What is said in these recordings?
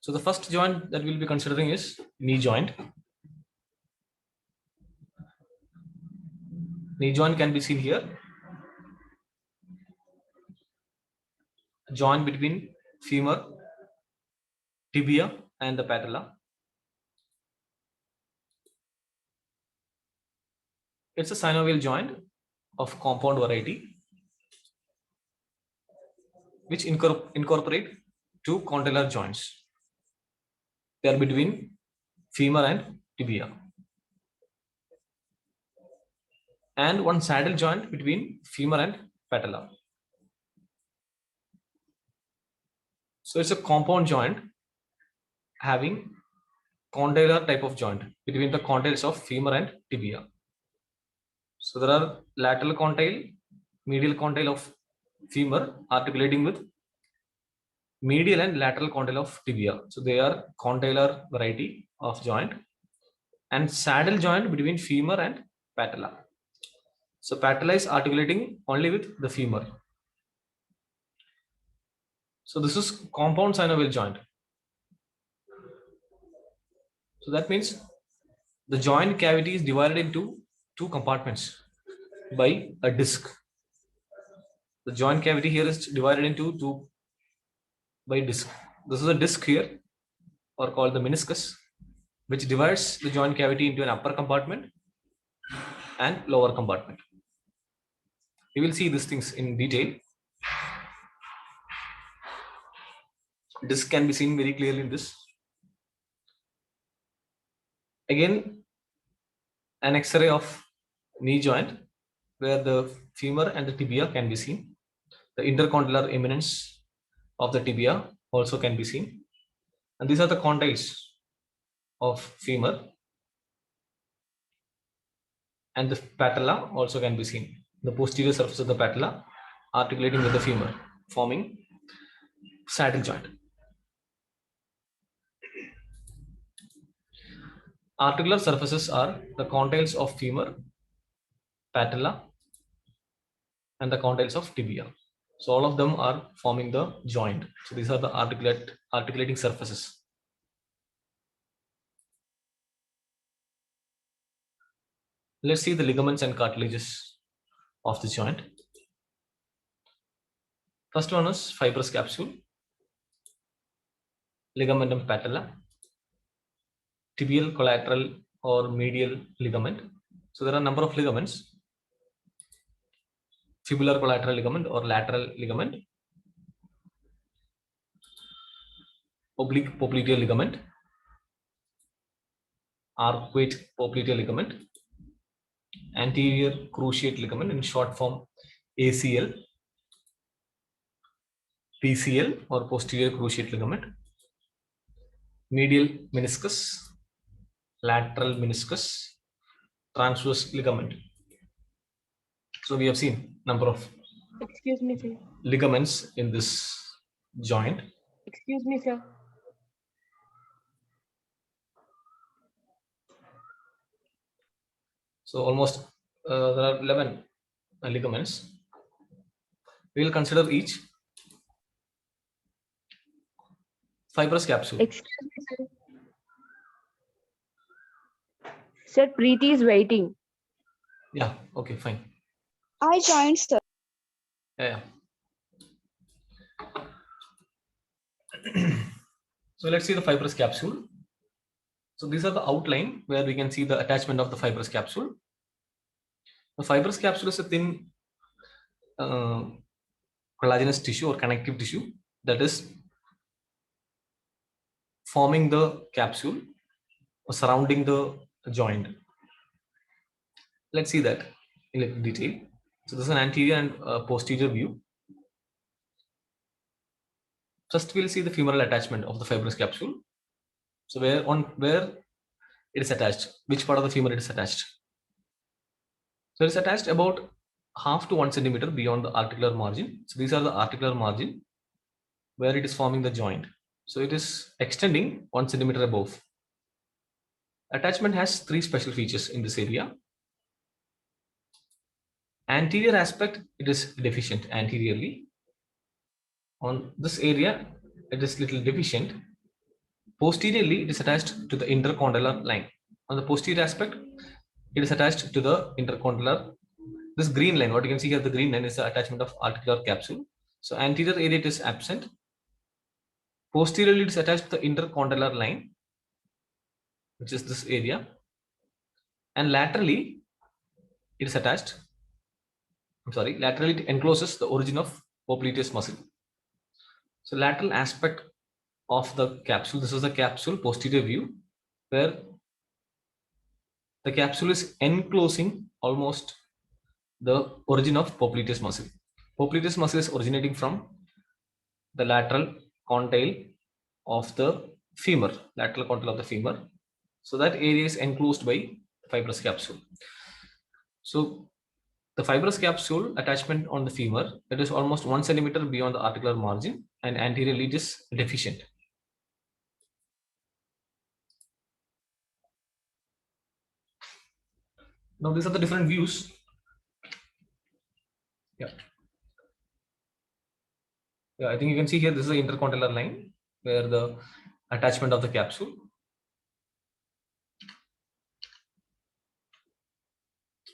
So the first joint that we'll be considering is knee joint. Knee joint can be seen here. A joint between femur, tibia, and the patella. It's a synovial joint of compound variety, which incorporate two condylar joints. They are between femur and tibia, and one saddle joint between femur and patella. So it's a compound joint having condylar type of joint between the condyles of femur and tibia. So there are lateral condyle, medial condyle of femur articulating with medial and lateral condyle of tibia. So they are condylar variety of joint, and saddle joint between femur and patella. So patella is articulating only with the femur. So this is compound synovial joint. So that means the joint cavity is divided into two compartments by a disc. The joint cavity here is divided into two by disc. This is a disc here, or called the meniscus, which divides the joint cavity into an upper compartment and lower compartment. We will see these things in detail. Disc can be seen very clearly in this. Again, an X-ray of knee joint where the femur and the tibia can be seen. The intercondylar eminence of the tibia also can be seen. And these are the condyles of femur, and the patella also can be seen. The posterior surface of the patella articulating with the femur, forming saddle joint. Articular surfaces are the condyles of femur, patella, and the condyles of tibia. So all of them are forming the joint. So these are the articulating surfaces. Let's see the ligaments and cartilages of the joint. First one is fibrous capsule, ligamentum patella, tibial collateral or medial ligament. So there are a number of ligaments: fibular collateral ligament or lateral ligament, oblique popliteal ligament, arcuate popliteal ligament, anterior cruciate ligament, in short form ACL, PCL or posterior cruciate ligament, medial meniscus, lateral meniscus, transverse ligament. So we have seen number of Excuse me, sir. ligaments in this joint. Excuse me, sir. So almost there are 11 ligaments. We will consider each. Fibrous capsule. Excuse me, sir. Sir, Preeti is waiting. Yeah, okay, fine. I joined, sir. Yeah. So let's see the fibrous capsule. So these are the outline where we can see the attachment of the fibrous capsule. The fibrous capsule is a thin collagenous tissue or connective tissue that is forming the capsule or surrounding the joint. Let's see that in little detail. So this is an anterior and posterior view. First, we'll see the femoral attachment of the fibrous capsule. So where it is attached, which part of the femur it is attached. So it is attached about 0.5 to 1 centimeter beyond the articular margin. So these are the articular margin where it is forming the joint. So it is extending 1 centimeter above. Attachment has 3 special features in this area. Anterior aspect, it is deficient anteriorly. On this area, it is little deficient. Posteriorly, it is attached to the intercondylar line. On the posterior aspect, it is attached to the intercondylar. This green line, what you can see here, the green line is the attachment of articular capsule. So anterior area it is absent. Posteriorly, it is attached to the intercondylar line, which is this area, and laterally, it is attached. Laterally it encloses the origin of popliteus muscle. So lateral aspect of the capsule. This is the capsule posterior view, where the capsule is enclosing almost the origin of popliteus muscle. Popliteus muscle is originating from the lateral condyle of the femur, lateral condyle of the femur. So that area is enclosed by fibrous capsule. So the fibrous capsule attachment on the femur, it is almost 1 centimeter beyond the articular margin, and anteriorly it is deficient. Now these are the different views. Yeah, I think you can see here, this is the intercondylar line where the attachment of the capsule.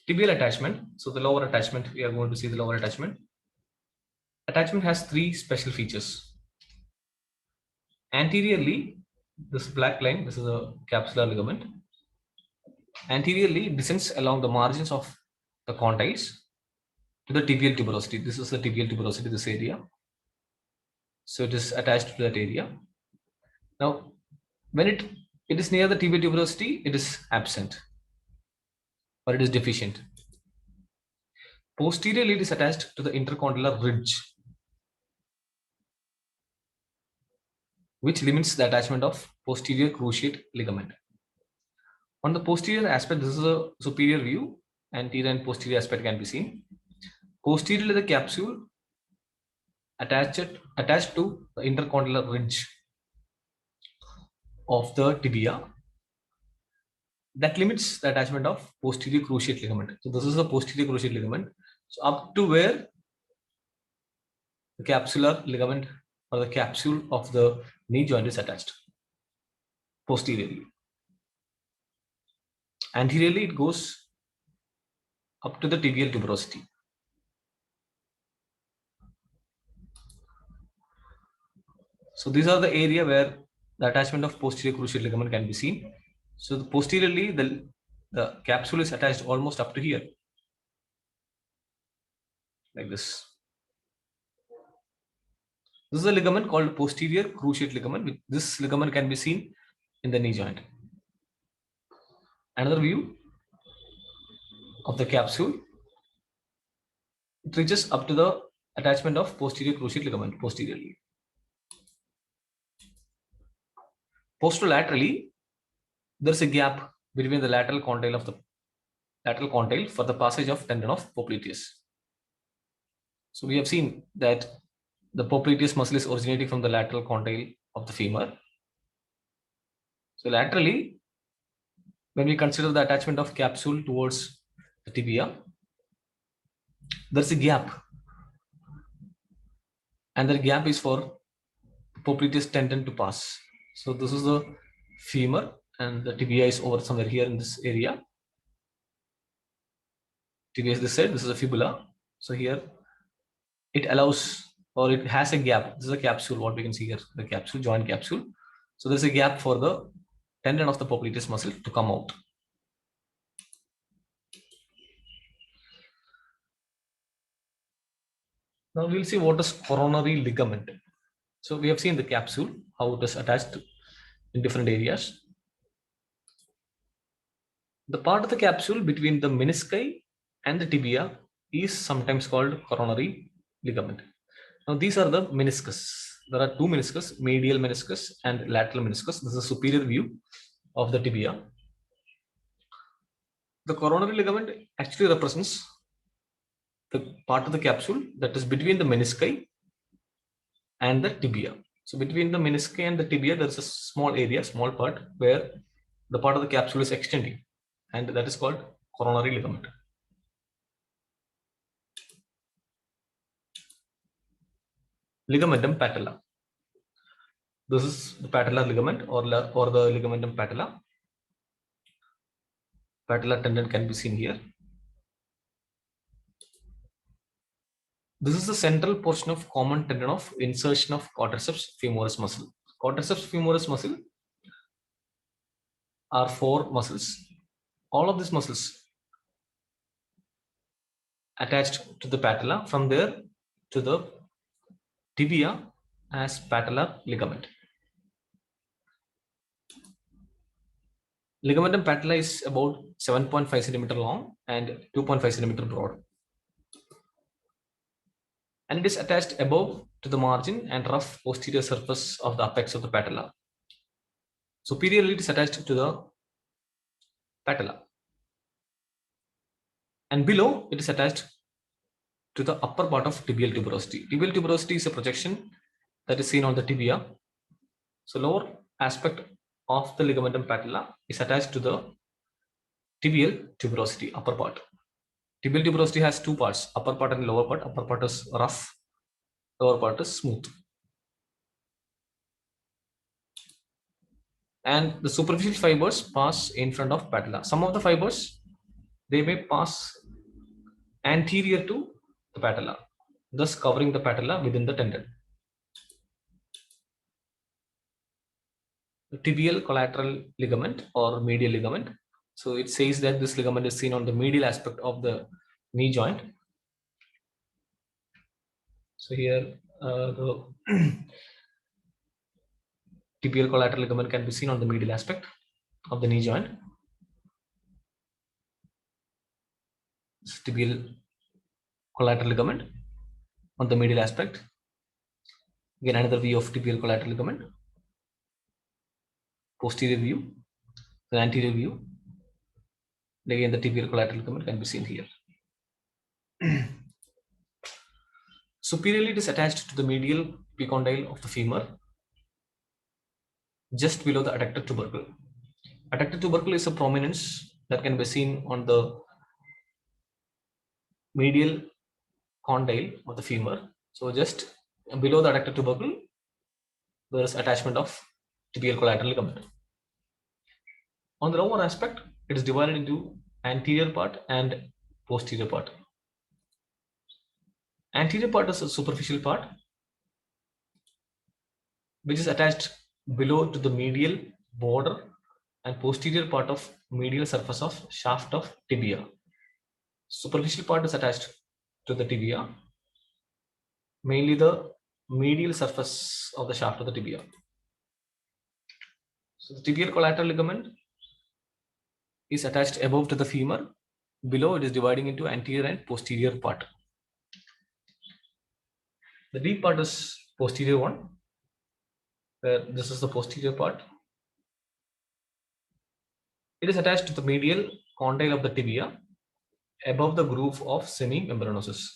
Tibial attachment. So the lower attachment, we are going to see the lower attachment. Attachment has 3 special features. Anteriorly, this black line, this is a capsular ligament. Anteriorly, it descends along the margins of the condyles to the tibial tuberosity. This is the tibial tuberosity, this area. So it is attached to that area. Now, when it is near the tibial tuberosity, it is absent or it is deficient. Posteriorly, it is attached to the intercondylar ridge, which limits the attachment of posterior cruciate ligament. On the posterior aspect, this is a superior view. Anterior and posterior aspect can be seen. Posteriorly, the capsule attached to the intercondylar ridge of the tibia that limits the attachment of posterior cruciate ligament. So this is the posterior cruciate ligament. So up to where the capsular ligament or the capsule of the knee joint is attached posteriorly. Anteriorly, it goes up to the tibial tuberosity. So these are the area where the attachment of posterior cruciate ligament can be seen. So posteriorly, the capsule is attached almost up to here, like this. This is a ligament called posterior cruciate ligament. This ligament can be seen in the knee joint. Another view of the capsule, it reaches up to the attachment of posterior cruciate ligament posteriorly. Posterolaterally, there's a gap between the lateral condyle for the passage of tendon of popliteus. So we have seen that the popliteus muscle is originating from the lateral condyle of the femur. So laterally, when we consider the attachment of capsule towards the tibia, there's a gap, and the gap is for popliteus tendon to pass. So this is the femur, and the tibia is over somewhere here in this area. Tibia is this side, this is a fibula. So here it allows, or it has a gap. This is a capsule, what we can see here, the capsule, joint capsule. So there's a gap for the tendon of the popliteus muscle to come out. Now we'll see what is coronary ligament. So we have seen the capsule, how it is attached in different areas. The part of the capsule between the menisci and the tibia is sometimes called coronary ligament. Now these are the meniscus. There are 2 meniscus, medial meniscus and lateral meniscus. This is a superior view of the tibia. The coronary ligament actually represents the part of the capsule that is between the menisci and the tibia. So between the menisci and the tibia, there is a small area, small part where the part of the capsule is extending, and that is called coronary ligament. Ligamentum patella. This is the patellar ligament or the ligamentum patella. Patellar tendon can be seen here. This is the central portion of common tendon of insertion of quadriceps femoris muscle. Quadriceps femoris muscle are 4 muscles. All of these muscles attached to the patella, from there to the tibia as patellar ligament. Ligamentum patella is about 7.5 cm long and 2.5 cm broad. And it is attached above to the margin and rough posterior surface of the apex of the patella. Superiorly, it is attached to the patella. And below, it is attached to the upper part of tibial tuberosity. Tibial tuberosity is a projection that is seen on the tibia. So lower aspect of the ligamentum patella is attached to the tibial tuberosity, upper part. Tibial tuberosity has 2 parts, upper part and lower part. Upper part is rough, lower part is smooth. And the superficial fibers pass in front of patella. Some of the fibers, they may pass anterior to the patella, thus covering the patella within the tendon. The tibial collateral ligament or medial ligament. So it says that this ligament is seen on the medial aspect of the knee joint. So here the tibial collateral ligament can be seen on the medial aspect of the knee joint. This tibial collateral ligament on the medial aspect. Again, another view of tibial collateral ligament. Posterior view, the anterior view. Again, the tibial collateral ligament can be seen here. Superiorly, it is attached to the medial epicondyle of the femur, just below the adductor tubercle. Adductor tubercle is a prominence that can be seen on the medial condyle of the femur. So just below the adductor tubercle, there is attachment of tibial collateral ligament. On the lower aspect, it is divided into anterior part and posterior part. Anterior part is a superficial part which is attached below to the medial border and posterior part of medial surface of shaft of tibia. Superficial part is attached to the tibia, mainly the medial surface of the shaft of the tibia. So the tibial collateral ligament is attached above to the femur. Below, it is dividing into anterior and posterior part. The deep part is posterior one, where this is the posterior part. It is attached to the medial condyle of the tibia above the groove of semimembranosus.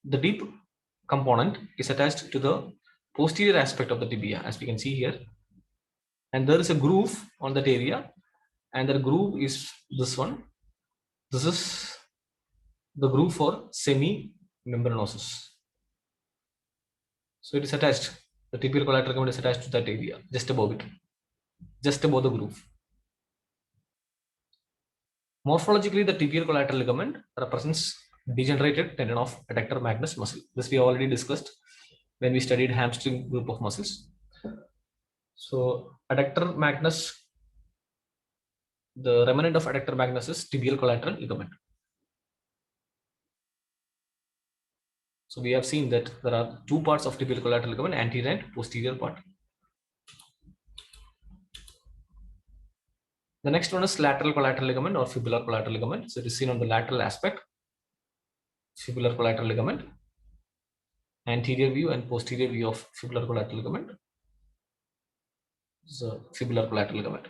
The deep component is attached to the posterior aspect of the tibia, as we can see here. And there is a groove on that area, and the groove is this one. This is the groove for semimembranosus. So it is attached, the tibial collateral ligament is attached to that area, just above it, just above the groove. Morphologically, the tibial collateral ligament represents degenerated tendon of adductor magnus muscle. This we already discussed when we studied hamstring group of muscles. So adductor magnus, the remnant of adductor magnus is tibial collateral ligament. So we have seen that there are 2 parts of tibial collateral ligament, anterior and posterior part. The next one is lateral collateral ligament or fibular collateral ligament. So it is seen on the lateral aspect, fibular collateral ligament, anterior view and posterior view of fibular collateral ligament. So fibular collateral ligament.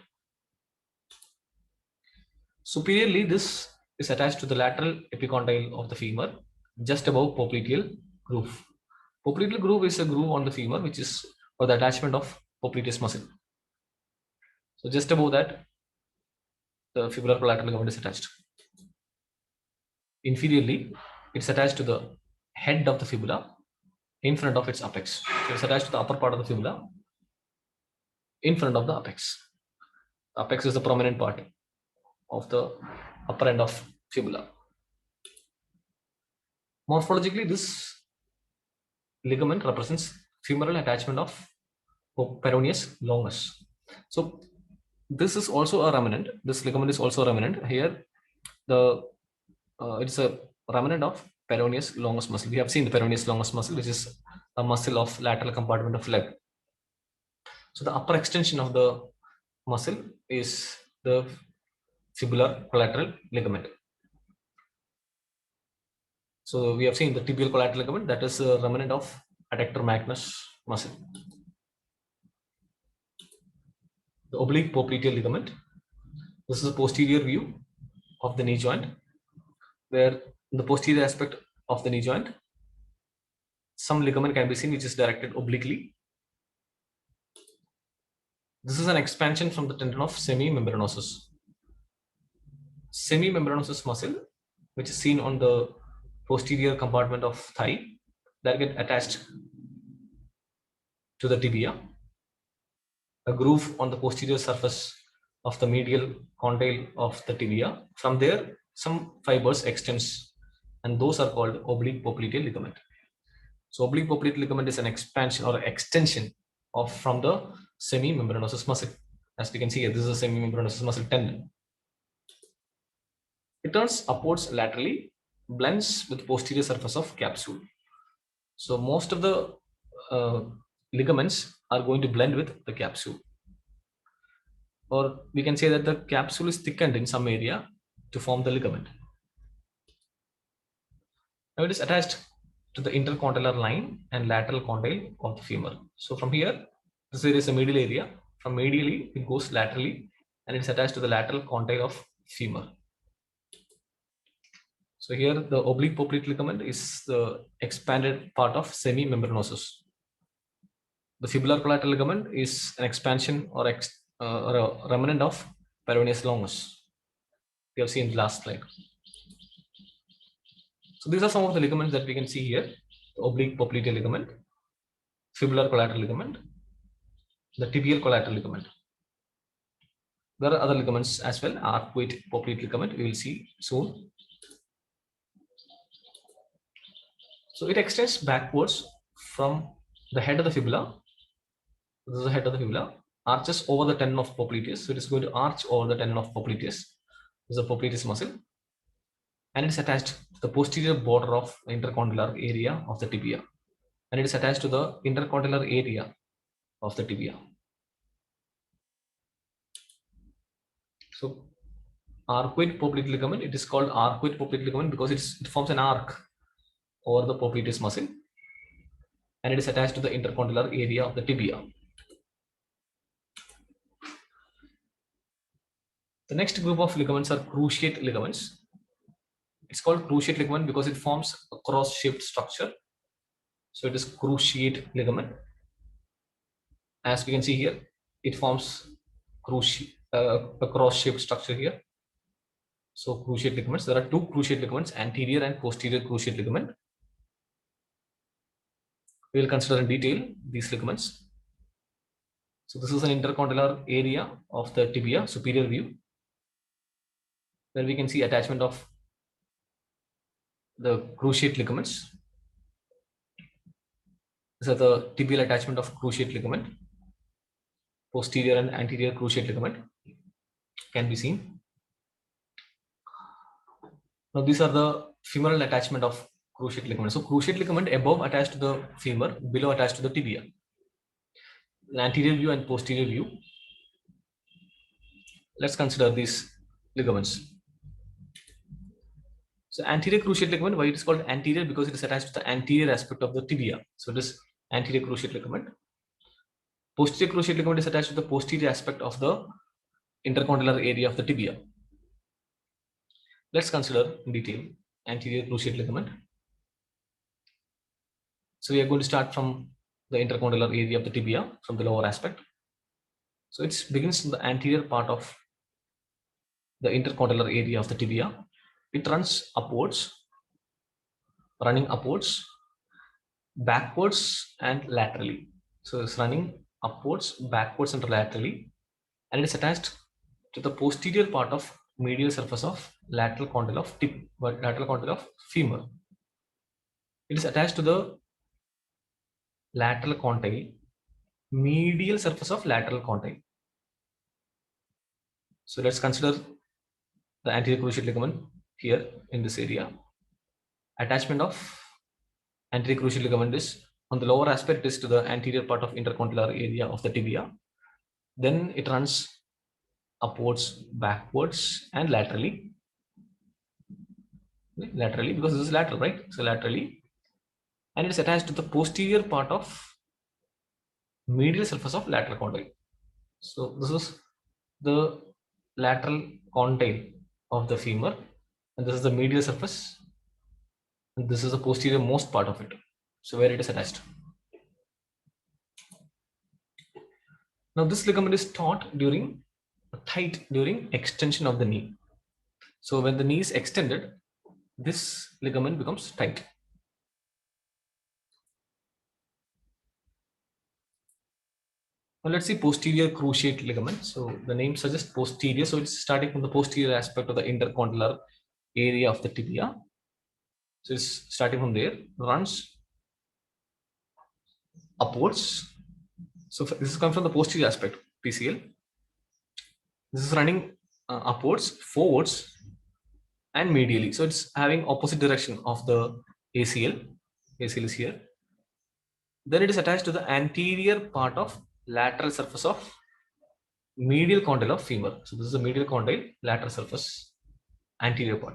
Superiorly, this is attached to the lateral epicondyle of the femur, just above popliteal groove. Popliteal groove is a groove on the femur which is for the attachment of popliteus muscle. So just above that, the fibular collateral ligament is attached. Inferiorly, it's attached to the head of the fibula in front of its apex. So it's attached to the upper part of the fibula in front of the apex. The apex is the prominent part of the upper end of fibula. Morphologically, this ligament represents femoral attachment of peroneus longus. So this is also a remnant. This ligament is also a remnant. Here, it's a remnant of peroneus longus muscle. We have seen the peroneus longus muscle, which is a muscle of lateral compartment of leg. So the upper extension of the muscle is the fibular collateral ligament. So we have seen the tibial collateral ligament, that is a remnant of adductor magnus muscle. The oblique popliteal ligament. This is a posterior view of the knee joint, where in the posterior aspect of the knee joint, some ligament can be seen which is directed obliquely. This is an expansion from the tendon of semimembranosus. Semimembranosus muscle, which is seen on the posterior compartment of thigh, that get attached to the tibia. A groove on the posterior surface of the medial condyle of the tibia. From there, some fibers extends, and those are called oblique popliteal ligament. So oblique popliteal ligament is an expansion or extension of from the semimembranosus muscle. As we can see here, this is a semimembranosus muscle tendon. It turns upwards laterally, blends with posterior surface of capsule. So most of the ligaments are going to blend with the capsule. Or we can say that the capsule is thickened in some area to form the ligament. Now it is attached to the intercondylar line and lateral condyle of the femur. So from here, this area is a medial area. From medially, it goes laterally, and it's attached to the lateral condyle of femur. So here, the oblique popliteal ligament is the expanded part of semimembranosus. The fibular collateral ligament is an expansion or a remnant of peroneus longus. We have seen in the last slide. So these are some of the ligaments that we can see here: the oblique popliteal ligament, fibular collateral ligament, the tibial collateral ligament. There are other ligaments as well. Arcuate popliteal ligament we will see soon. So it extends backwards from the head of the fibula. This is the head of the fibula, arches over the tendon of popliteus. So it is going to arch over the tendon of popliteus. This is the popliteus muscle, and it is attached to the posterior border of the intercondylar area of the tibia, and it is attached to the intercondylar area of the tibia. So arcuate popliteal ligament, it is called arcuate popliteal ligament because it forms an arc over the popliteus muscle, and it is attached to the intercondylar area of the tibia. The next group of ligaments are cruciate ligaments. It's called cruciate ligament because it forms a cross-shaped structure. So it is cruciate ligament. As we can see here, it forms a cross-shaped structure here. So cruciate ligaments, there are two cruciate ligaments, anterior and posterior cruciate ligament. We will consider in detail these ligaments. So this is an intercondylar area of the tibia, superior view, where we can see attachment of the cruciate ligaments. These are the tibial attachment of cruciate ligament. Posterior and anterior cruciate ligament can be seen. Now these are the femoral attachment of cruciate ligament. So cruciate ligament above attached to the femur, below attached to the tibia. An anterior view and posterior view. Let's consider these ligaments. So anterior cruciate ligament, why it is called anterior? Because it is attached to the anterior aspect of the tibia. So it is anterior cruciate ligament. Posterior cruciate ligament is attached to the posterior aspect of the intercondylar area of the tibia. Let's consider in detail anterior cruciate ligament. So we are going to start from the intercondylar area of the tibia, from the lower aspect. So it begins in the anterior part of the intercondylar area of the tibia. It runs upwards, running upwards, backwards and laterally. So it's running upwards, backwards, and laterally, and it is attached to the posterior part of medial surface of lateral condyle of lateral condyle of femur. It is attached to the lateral condyle, medial surface of lateral condyle. So let's consider the anterior cruciate ligament here in this area. Attachment of anterior cruciate ligament is on the lower aspect is to the anterior part of intercondylar area of the tibia. Then it runs upwards, backwards, and laterally. Laterally, because this is lateral, right? So laterally, and it is attached to the posterior part of medial surface of lateral condyle. So this is the lateral condyle of the femur, and this is the medial surface, and this is the posterior most part of it. So where it is attached. Now this ligament is tight during extension of the knee. So when the knee is extended, this ligament becomes tight. Now let's see posterior cruciate ligament. So the name suggests posterior. So it's starting from the posterior aspect of the intercondylar area of the tibia. So it's starting from there, runs upwards. So this is coming from the posterior aspect, PCL. This is running upwards, forwards, and medially. So it's having opposite direction of the ACL. ACL is here. Then it is attached to the anterior part of lateral surface of medial condyle of femur. So this is the medial condyle, lateral surface, anterior part.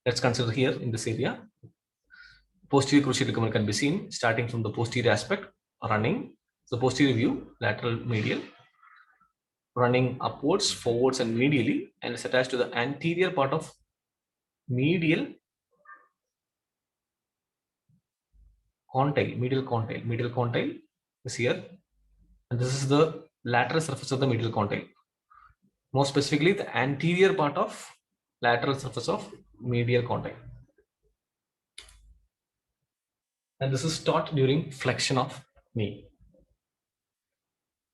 Let's consider here in this area. Posterior cruciate ligament can be seen starting from the posterior aspect, running the posterior view, lateral medial, running upwards, forwards, and medially, and is attached to the anterior part of medial condyle. Medial condyle is here, and this is the lateral surface of the medial condyle. More specifically, the anterior part of lateral surface of medial condyle. And this is taught during flexion of knee.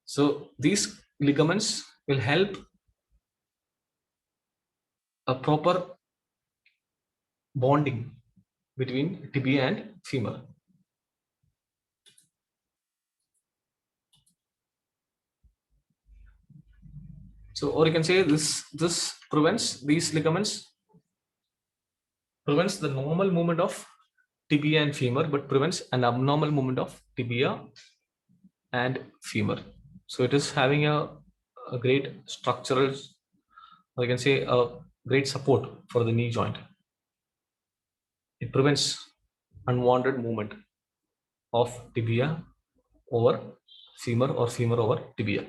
So these ligaments will help a proper bonding between tibia and femur. So, or you can say this prevents these ligaments prevents the normal movement of tibia and femur, but prevents an abnormal movement of tibia and femur. So it is having a great structural, or you can say a great support for the knee joint. It prevents unwanted movement of tibia over femur or femur over tibia.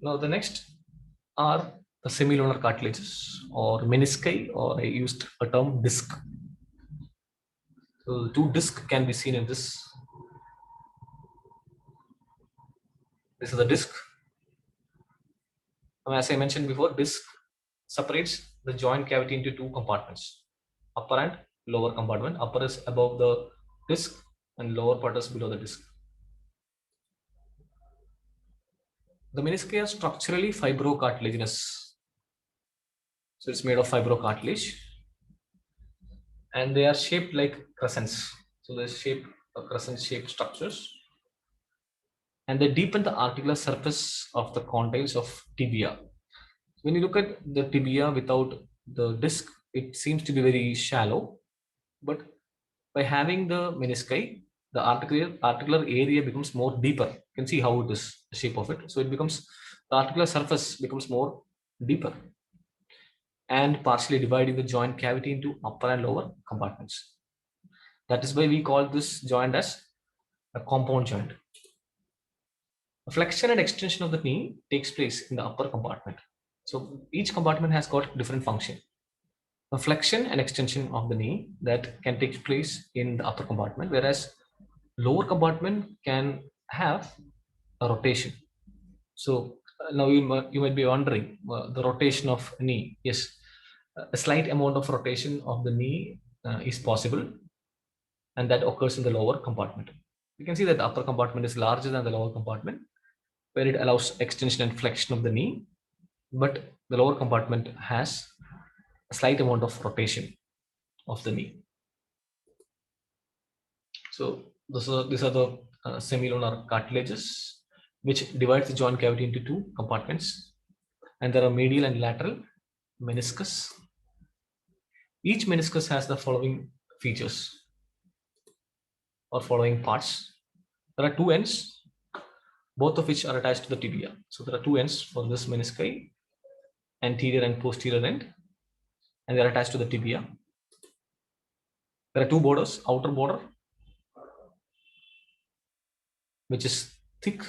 Now the next are the semilunar cartilages or menisci, or I used a term disc. So the two discs can be seen in this. This is the disc. As I mentioned before, disc separates the joint cavity into two compartments, upper and lower compartment. Upper is above the disc and lower part is below the disc. The menisci are structurally fibrocartilaginous. So it's made of fibrocartilage, and they are shaped like crescents. So they shape crescent shaped structures, and they deepen the articular surface of the condyles of tibia. When you look at the tibia without the disc, it seems to be very shallow, but by having the menisci, the articular area becomes more deeper. You can see how it is, the shape of it. So it becomes, the articular surface becomes more deeper and partially dividing the joint cavity into upper and lower compartments. That is why we call this joint as a compound joint. A flexion and extension of the knee takes place in the upper compartment. So each compartment has got different function. A flexion and extension of the knee that can take place in the upper compartment, whereas lower compartment can have a rotation. So now you might be wondering the rotation of knee. Yes, a slight amount of rotation of the knee is possible, and that occurs in the lower compartment. You can see that the upper compartment is larger than the lower compartment, where it allows extension and flexion of the knee, but the lower compartment has a slight amount of rotation of the knee. So these are the semilunar cartilages, which divides the joint cavity into two compartments, and there are medial and lateral meniscus. Each meniscus has the following features or following parts. There are two ends, both of which are attached to the tibia. So there are two ends for this menisci, anterior and posterior end, and they are attached to the tibia. There are two borders, outer border, which is thick,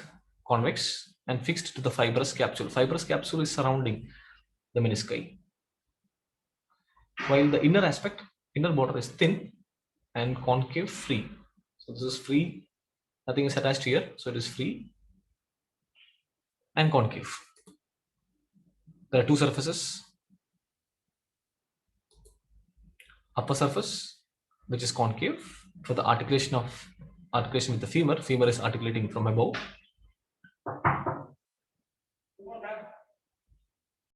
convex, and fixed to the fibrous capsule. Fibrous capsule is surrounding the menisci. While the inner aspect, inner border is thin and concave free. So this is free, nothing is attached here, so it is free and concave. There are two surfaces. Upper surface, which is concave for the articulation with the femur. Femur is articulating from above,